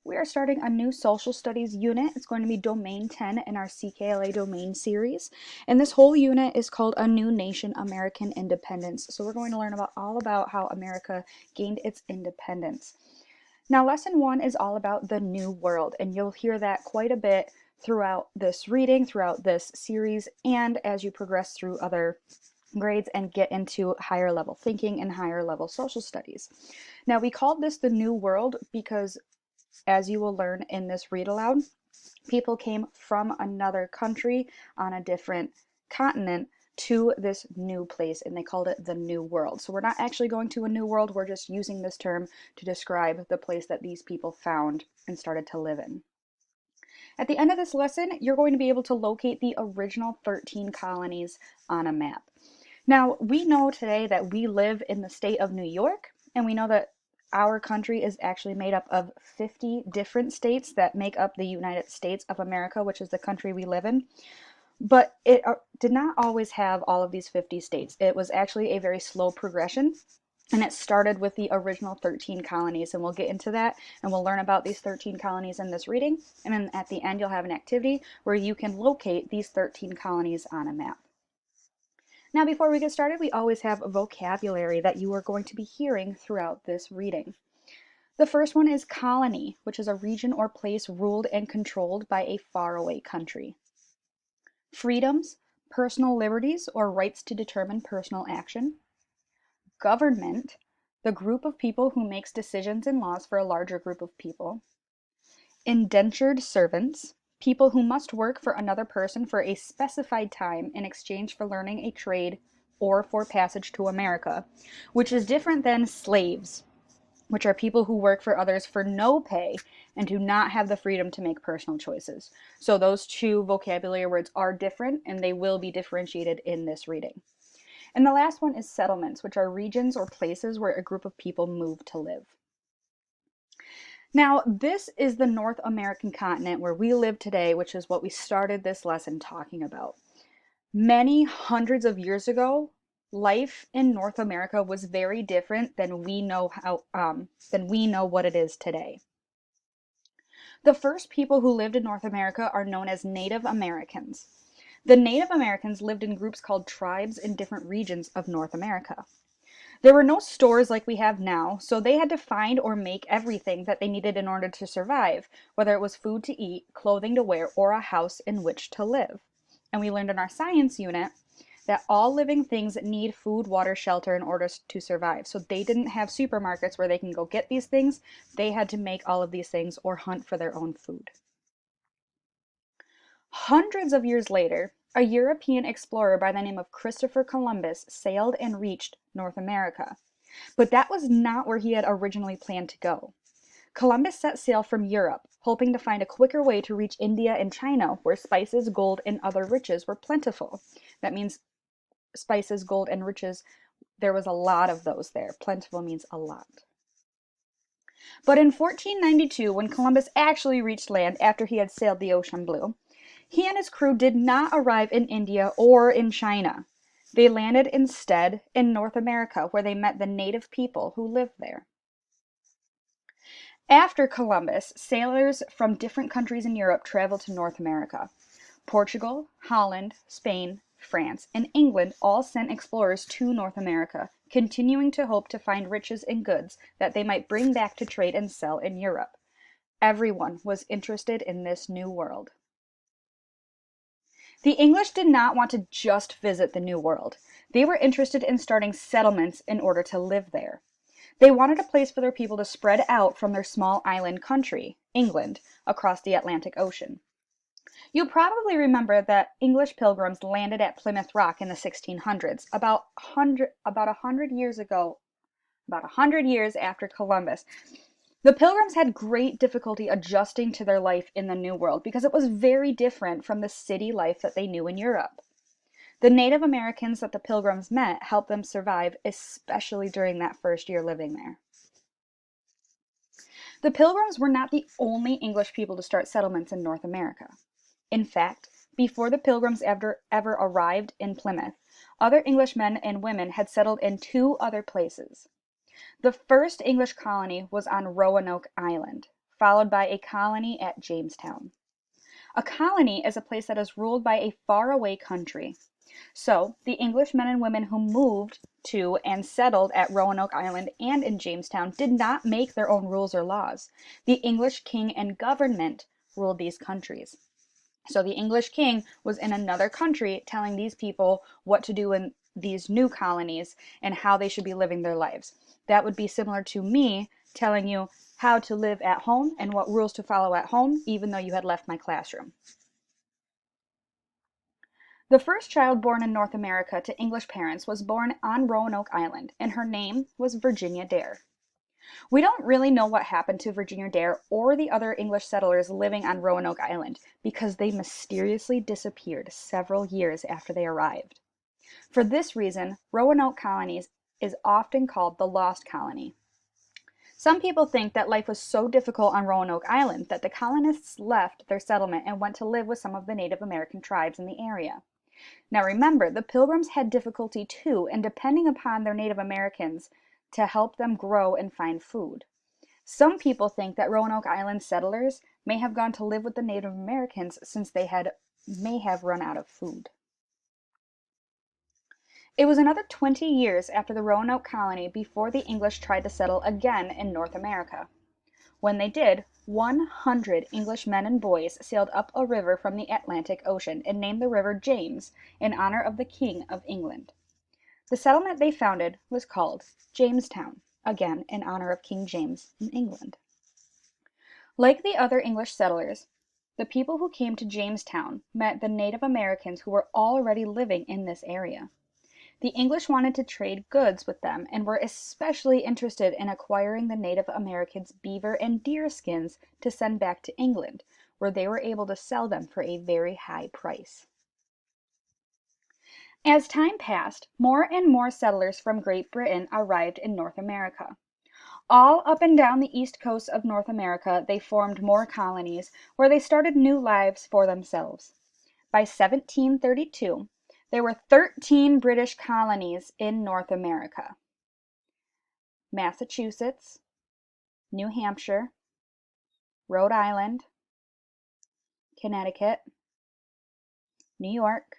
We are starting a new social studies unit. It's going to be Domain 10 in our CKLA domain series. And this whole unit is called A New Nation, American Independence. So we're going to learn all about how America gained its independence. Now, lesson 1 is all about the New World, and you'll hear that quite a bit throughout this reading, throughout this series, and as you progress through other grades and get into higher level thinking and higher level social studies. Now, we called this the New World because, as you will learn in this read aloud, people came from another country on a different continent to this new place, and they called it the New World. So we're not actually going to a new world, we're just using this term to describe the place that these people found and started to live in. At the end of this lesson, you're going to be able to locate the original 13 colonies on a map. Now, we know today that we live in the state of New York, and we know that our country is actually made up of 50 different states that make up the United States of America, which is the country we live in. But it did not always have all of these 50 states. It was actually a very slow progression, and it started with the original 13 colonies, and we'll get into that, and we'll learn about these 13 colonies in this reading, and then at the end you'll have an activity where you can locate these 13 colonies on a map. Now, before we get started, we always have a vocabulary that you are going to be hearing throughout this reading. The first one is colony, which is a region or place ruled and controlled by a faraway country. Freedoms, personal liberties or rights to determine personal action. Government, the group of people who makes decisions and laws for a larger group of people. Indentured servants, people who must work for another person for a specified time in exchange for learning a trade or for passage to America, which is different than slaves, which are people who work for others for no pay and do not have the freedom to make personal choices. So those two vocabulary words are different, and they will be differentiated in this reading. And the last one is settlements, which are regions or places where a group of people move to live. Now, this is the North American continent where we live today, which is what we started this lesson talking about. Many hundreds of years ago, life in North America was very different than we know what it is today. The first people who lived in North America are known as Native Americans. The Native Americans lived in groups called tribes in different regions of North America. There were no stores like we have now, so they had to find or make everything that they needed in order to survive, whether it was food to eat, clothing to wear, or a house in which to live. And we learned in our science unit that all living things need food, water, shelter in order to survive. So they didn't have supermarkets where they can go get these things. They had to make all of these things or hunt for their own food. Hundreds of years later, a European explorer by the name of Christopher Columbus sailed and reached North America. But that was not where he had originally planned to go. Columbus set sail from Europe, hoping to find a quicker way to reach India and China, where spices, gold, and other riches were plentiful. That means spices, gold, and riches, there was a lot of those there. Plentiful means a lot. But in 1492, when Columbus actually reached land after he had sailed the ocean blue, he and his crew did not arrive in India or in China. They landed instead in North America, where they met the native people who lived there. After Columbus, sailors from different countries in Europe traveled to North America. Portugal, Holland, Spain, France, and England all sent explorers to North America, continuing to hope to find riches and goods that they might bring back to trade and sell in Europe. Everyone was interested in this new world. The English did not want to just visit the New World. They were interested in starting settlements in order to live there. They wanted a place for their people to spread out from their small island country, England, across the Atlantic Ocean. You probably remember that English pilgrims landed at Plymouth Rock in the 1600s, about 100 years ago, about 100 years after Columbus. The Pilgrims had great difficulty adjusting to their life in the New World because it was very different from the city life that they knew in Europe. The Native Americans that the Pilgrims met helped them survive, especially during that first year living there. The Pilgrims were not the only English people to start settlements in North America. In fact, before the Pilgrims ever arrived in Plymouth, other English men and women had settled in 2 other places. The first English colony was on Roanoke Island, followed by a colony at Jamestown. A colony is a place that is ruled by a faraway country. So, the English men and women who moved to and settled at Roanoke Island and in Jamestown did not make their own rules or laws. The English king and government ruled these countries. So the English king was in another country telling these people what to do in these new colonies and how they should be living their lives. That would be similar to me telling you how to live at home and what rules to follow at home, even though you had left my classroom. The first child born in North America to English parents was born on Roanoke Island, and her name was Virginia Dare. We don't really know what happened to Virginia Dare or the other English settlers living on Roanoke Island because they mysteriously disappeared several years after they arrived. For this reason, Roanoke colonies is often called the Lost Colony. Some people think that life was so difficult on Roanoke Island that the colonists left their settlement and went to live with some of the Native American tribes in the area. Now remember, the Pilgrims had difficulty too in depending upon their Native Americans to help them grow and find food. Some people think that Roanoke Island settlers may have gone to live with the Native Americans since they may have run out of food. It was another 20 years after the Roanoke colony before the English tried to settle again in North America. When they did, 100 English men and boys sailed up a river from the Atlantic Ocean and named the river James in honor of the King of England. The settlement they founded was called Jamestown, again in honor of King James in England. Like the other English settlers, the people who came to Jamestown met the Native Americans who were already living in this area. The English wanted to trade goods with them and were especially interested in acquiring the Native Americans' beaver and deer skins to send back to England, where they were able to sell them for a very high price. As time passed, more and more settlers from Great Britain arrived in North America. All up and down the east coast of North America, they formed more colonies where they started new lives for themselves. By 1732, there were 13 British colonies in North America: Massachusetts, New Hampshire, Rhode Island, Connecticut, New York,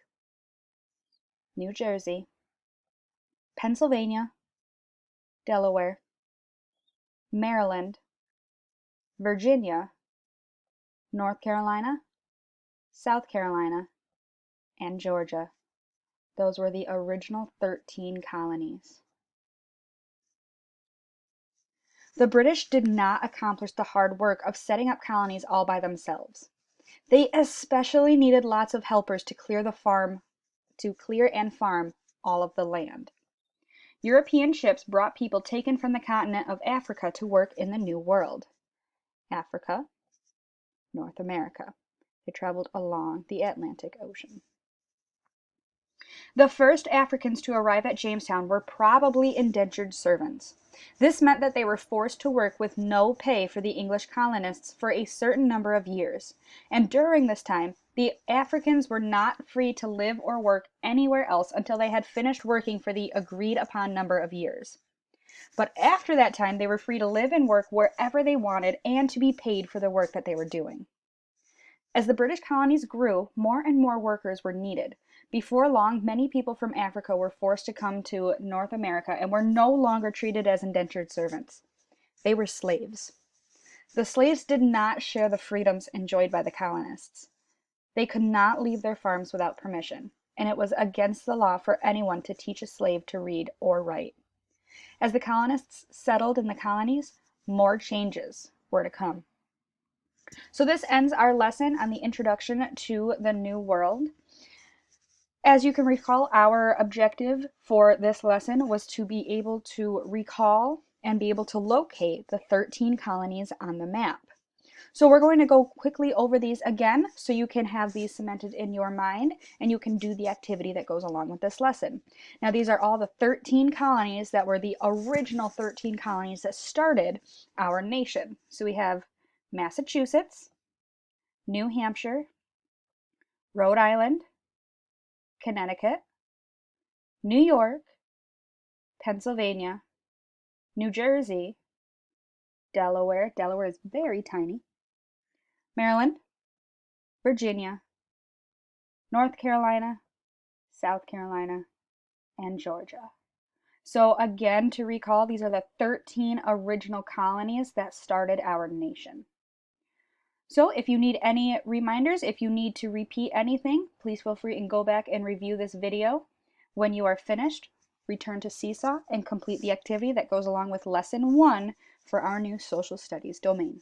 New Jersey, Pennsylvania, Delaware, Maryland, Virginia, North Carolina, South Carolina, and Georgia. Those were the original 13 colonies. The British did not accomplish the hard work of setting up colonies all by themselves. They especially needed lots of helpers to clear and farm all of the land. European ships brought people taken from the continent of Africa to work in the New World. Africa, North America. They traveled along the Atlantic Ocean. The first Africans to arrive at Jamestown were probably indentured servants. This meant that they were forced to work with no pay for the English colonists for a certain number of years, and during this time, the Africans were not free to live or work anywhere else until they had finished working for the agreed upon number of years. But after that time, they were free to live and work wherever they wanted and to be paid for the work that they were doing. As the British colonies grew, more and more workers were needed. Before long, many people from Africa were forced to come to North America and were no longer treated as indentured servants. They were slaves. The slaves did not share the freedoms enjoyed by the colonists. They could not leave their farms without permission, and it was against the law for anyone to teach a slave to read or write. As the colonists settled in the colonies, more changes were to come. So this ends our lesson on the introduction to the New World. As you can recall, our objective for this lesson was to be able to recall and be able to locate the 13 colonies on the map. So we're going to go quickly over these again so you can have these cemented in your mind and you can do the activity that goes along with this lesson. Now these are all the 13 colonies that were the original 13 colonies that started our nation. So we have Massachusetts, New Hampshire, Rhode Island, Connecticut, New York, Pennsylvania, New Jersey, Delaware. Delaware is very tiny. Maryland, Virginia, North Carolina, South Carolina, and Georgia. So again, to recall, these are the 13 original colonies that started our nation. So if you need any reminders, if you need to repeat anything, please feel free and go back and review this video. When you are finished, return to Seesaw and complete the activity that goes along with lesson 1 for our new social studies domain.